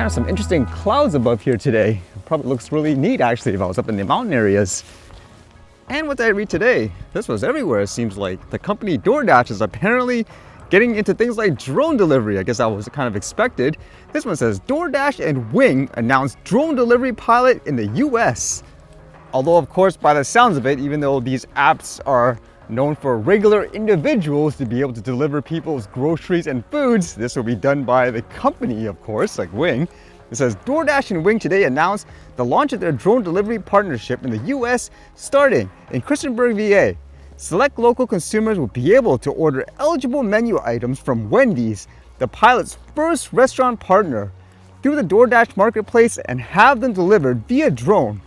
Kind of some interesting clouds above here today. Probably looks really neat actually if I was up in the mountain areas. And what did I read today? This was everywhere it seems like. The company DoorDash is apparently getting into things like drone delivery. I guess that was kind of expected. This one says DoorDash and Wing announced drone delivery pilot in the US. Although of course by the sounds of it, even though these apps are known for regular individuals to be able to deliver people's groceries and foods, this will be done by the company of course, like Wing. It says DoorDash and Wing today announced the launch of their drone delivery partnership in the US starting in Christiansburg, VA. Select local consumers will be able to order eligible menu items from Wendy's, the pilot's first restaurant partner, through the DoorDash marketplace and have them delivered via drone.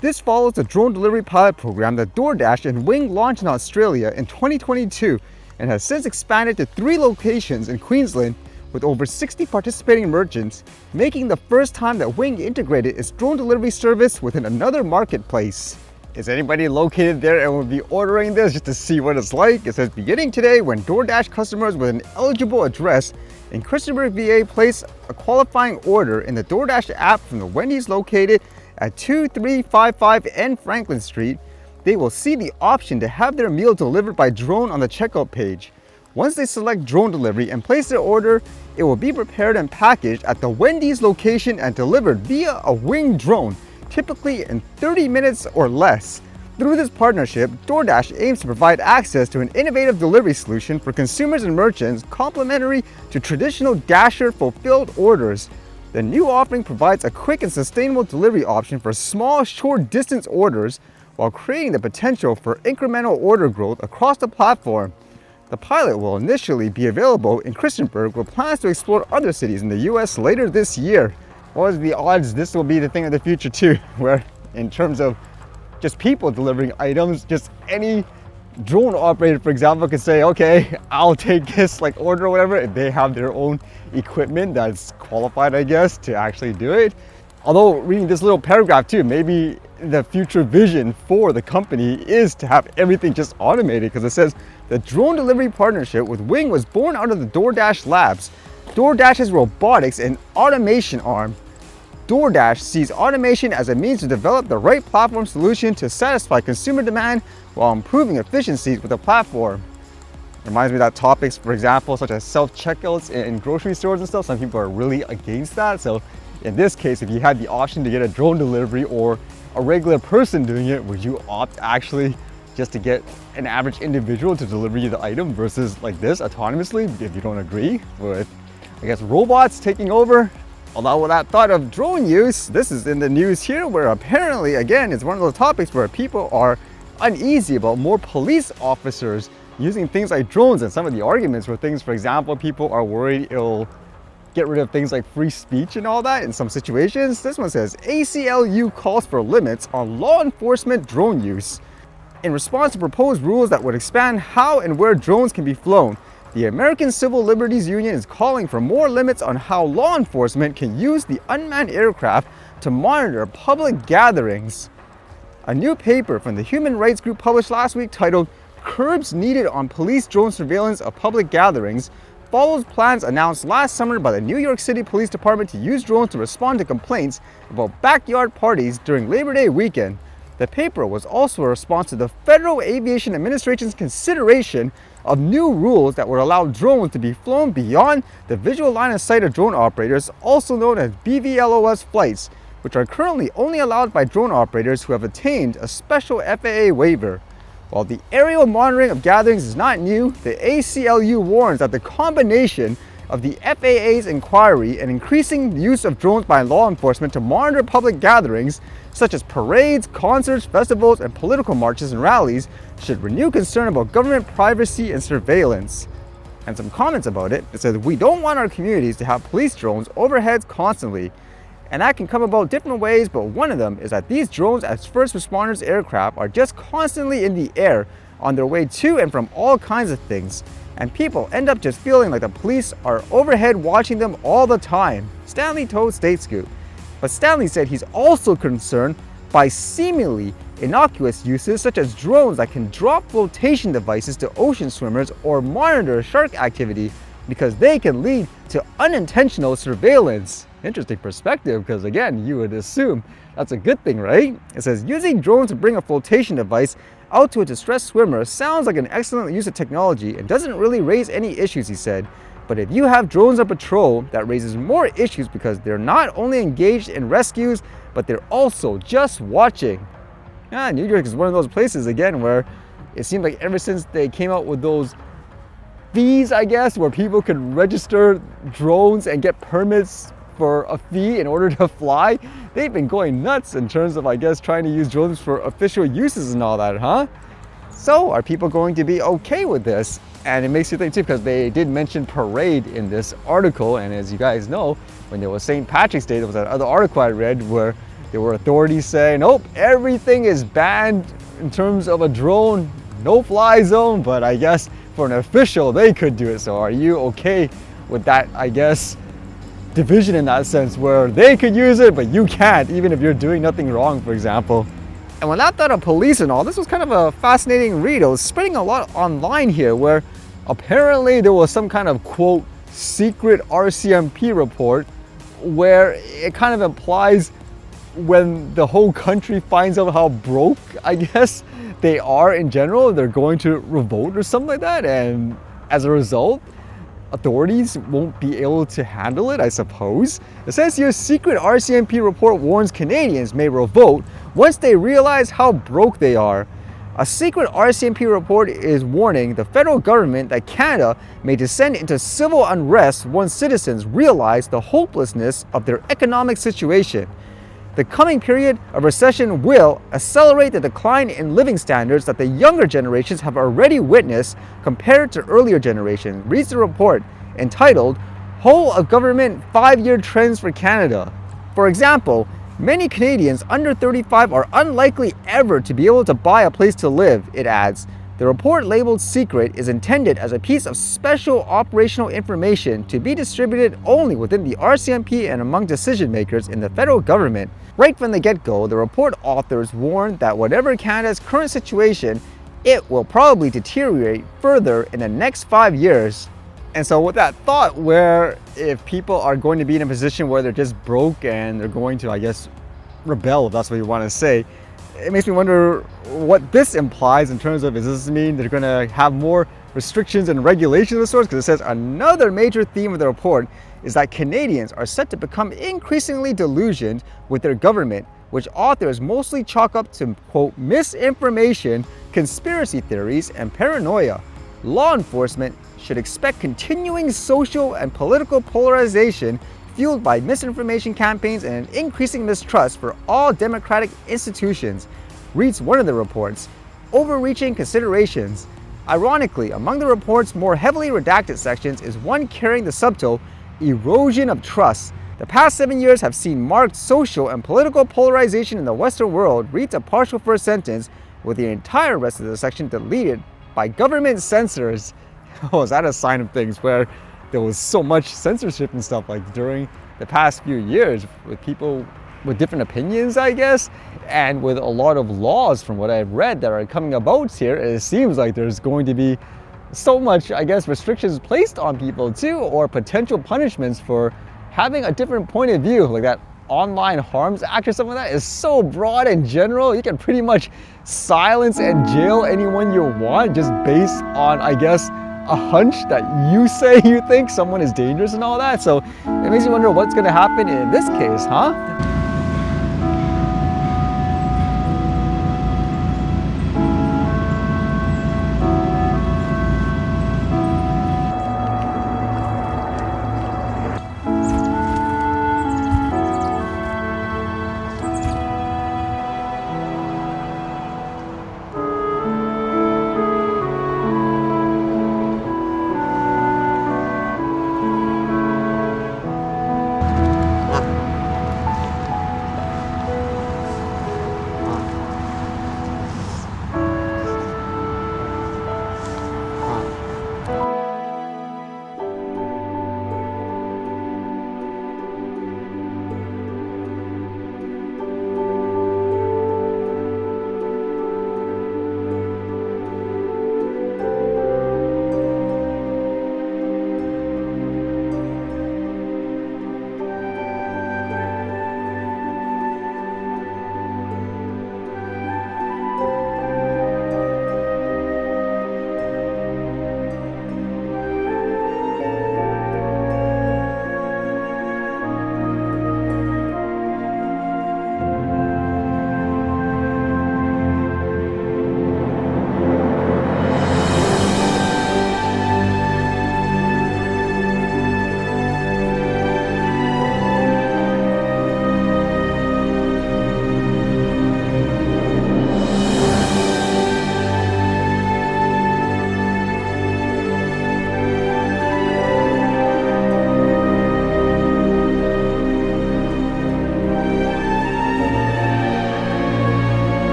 This follows the drone delivery pilot program that DoorDash and Wing launched in Australia in 2022 and has since expanded to 3 locations in Queensland with over 60 participating merchants, making the first time that Wing integrated its drone delivery service within another marketplace. Is anybody located there and will be ordering this just to see what it's like? It says beginning today when DoorDash customers with an eligible address in Christiansburg, VA place a qualifying order in the DoorDash app from the Wendy's located at 2355 N Franklin Street, they will see the option to have their meal delivered by drone on the checkout page. Once they select drone delivery and place their order, it will be prepared and packaged at the Wendy's location and delivered via a Wing drone, typically in 30 minutes or less. Through this partnership, DoorDash aims to provide access to an innovative delivery solution for consumers and merchants complementary to traditional Dasher fulfilled orders. The new offering provides a quick and sustainable delivery option for small, short distance orders while creating the potential for incremental order growth across the platform. The pilot will initially be available in Christiansburg with plans to explore other cities in the US later this year. What are the odds this will be the thing of the future too, where in terms of just people delivering items, just any drone operator, for example, could say, okay, I'll take this like order or whatever, if they have their own equipment that's qualified, I guess, to actually do it. Although reading this little paragraph too, maybe the future vision for the company is to have everything just automated, because it says the drone delivery partnership with Wing was born out of the DoorDash labs, DoorDash's robotics and automation arm. DoorDash sees automation as a means to develop the right platform solution to satisfy consumer demand while improving efficiencies with the platform. Reminds me of that topics, for example, such as self-checkouts in grocery stores and stuff. Some people are really against that. So in this case, if you had the option to get a drone delivery or a regular person doing it, would you opt actually just to get an average individual to deliver you the item versus like this autonomously if you don't agree with, I guess, robots taking over? Although with that thought of drone use, this is in the news here where apparently, again, it's one of those topics where people are uneasy about more police officers using things like drones, and some of the arguments were things, for example, people are worried it'll get rid of things like free speech and all that in some situations. This one says ACLU calls for limits on law enforcement drone use. In response to proposed rules that would expand how and where drones can be flown, the American Civil Liberties Union is calling for more limits on how law enforcement can use the unmanned aircraft to monitor public gatherings. A new paper from the human rights group published last week titled "Curbs Needed on Police Drone Surveillance of Public Gatherings" follows plans announced last summer by the New York City Police Department to use drones to respond to complaints about backyard parties during Labor Day weekend. The paper was also a response to the Federal Aviation Administration's consideration of new rules that would allow drones to be flown beyond the visual line of sight of drone operators, also known as BVLOS flights, which are currently only allowed by drone operators who have attained a special FAA waiver. While the aerial monitoring of gatherings is not new, the ACLU warns that the combination of the FAA's inquiry and increasing use of drones by law enforcement to monitor public gatherings, such as parades, concerts, festivals, and political marches and rallies, should renew concern about government privacy and surveillance. And some comments about it. It says, "We don't want our communities to have police drones overhead constantly. And that can come about different ways, but one of them is that these drones as first responders aircraft are just constantly in the air on their way to and from all kinds of things. And people end up just feeling like the police are overhead watching them all the time," Stanley told State Scoop. But Stanley said he's also concerned by seemingly innocuous uses such as drones that can drop flotation devices to ocean swimmers or monitor shark activity because they can lead to unintentional surveillance. Interesting perspective, because again, you would assume that's a good thing, right? It says, using drones to bring a flotation device out to a distressed swimmer sounds like an excellent use of technology and doesn't really raise any issues, he said. But if you have drones on patrol, that raises more issues because they're not only engaged in rescues, but they're also just watching. New York is one of those places, again, where it seems like ever since they came out with those fees, I guess, where people could register drones and get permits for a fee in order to fly, they've been going nuts in terms of, I guess, trying to use drones for official uses and all that, huh? So are people going to be okay with this? And it makes you think too, because they did mention parade in this article, and as you guys know, when there was St. Patrick's Day, there was that other article I read where there were authorities saying, nope, everything is banned in terms of a drone, no fly zone, but I guess for an official, they could do it. So are you okay with that, I guess, division in that sense, where they could use it, but you can't, even if you're doing nothing wrong, for example? And when I thought of police and all, this was kind of a fascinating read. It was spreading a lot online here, where apparently there was some kind of, quote, secret RCMP report, where it kind of implies when the whole country finds out how broke, I guess, they are in general, they're going to revolt or something like that. And as a result, authorities won't be able to handle it, I suppose. It says here, secret RCMP report warns Canadians may revolt once they realize how broke they are. A secret RCMP report is warning the federal government that Canada may descend into civil unrest once citizens realize the hopelessness of their economic situation. The coming period of recession will accelerate the decline in living standards that the younger generations have already witnessed compared to earlier generations, reads the report entitled Whole of Government 5-Year Trends for Canada. For example, many Canadians under 35 are unlikely ever to be able to buy a place to live, it adds. The report, labeled secret, is intended as a piece of special operational information to be distributed only within the RCMP and among decision makers in the federal government. Right from the get-go, the report authors warned that whatever Canada's current situation, it will probably deteriorate further in the next 5 years. And so with that thought, where if people are going to be in a position where they're just broke and they're going to, I guess, rebel, if that's what you want to say, it makes me wonder what this implies in terms of, does this mean they're going to have more restrictions and regulations of sorts? Because it says another major theme of the report is that Canadians are set to become increasingly delusioned with their government, which authors mostly chalk up to, quote, misinformation, conspiracy theories, and paranoia. Law enforcement should expect continuing social and political polarization fueled by misinformation campaigns and an increasing mistrust for all democratic institutions, reads one of the reports. Overreaching considerations. Ironically, among the report's more heavily redacted sections is one carrying the subtitle Erosion of Trust. The past 7 years have seen marked social and political polarization in the Western world, reads a partial first sentence, with the entire rest of the section deleted by government censors. Oh, is that a sign of things where there was so much censorship and stuff like during the past few years with people with different opinions, I guess, and with a lot of laws from what I've read that are coming about here, it seems like there's going to be so much, I guess, restrictions placed on people too, or potential punishments for having a different point of view, like that Online Harms Act or something like that is so broad and general. You can pretty much silence and jail anyone you want just based on, I guess, a hunch that you say you think someone is dangerous and all that. So it makes you wonder what's going to happen in this case, huh?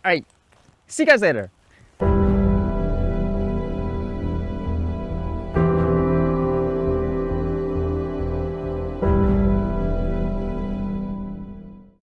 All right, see you guys later.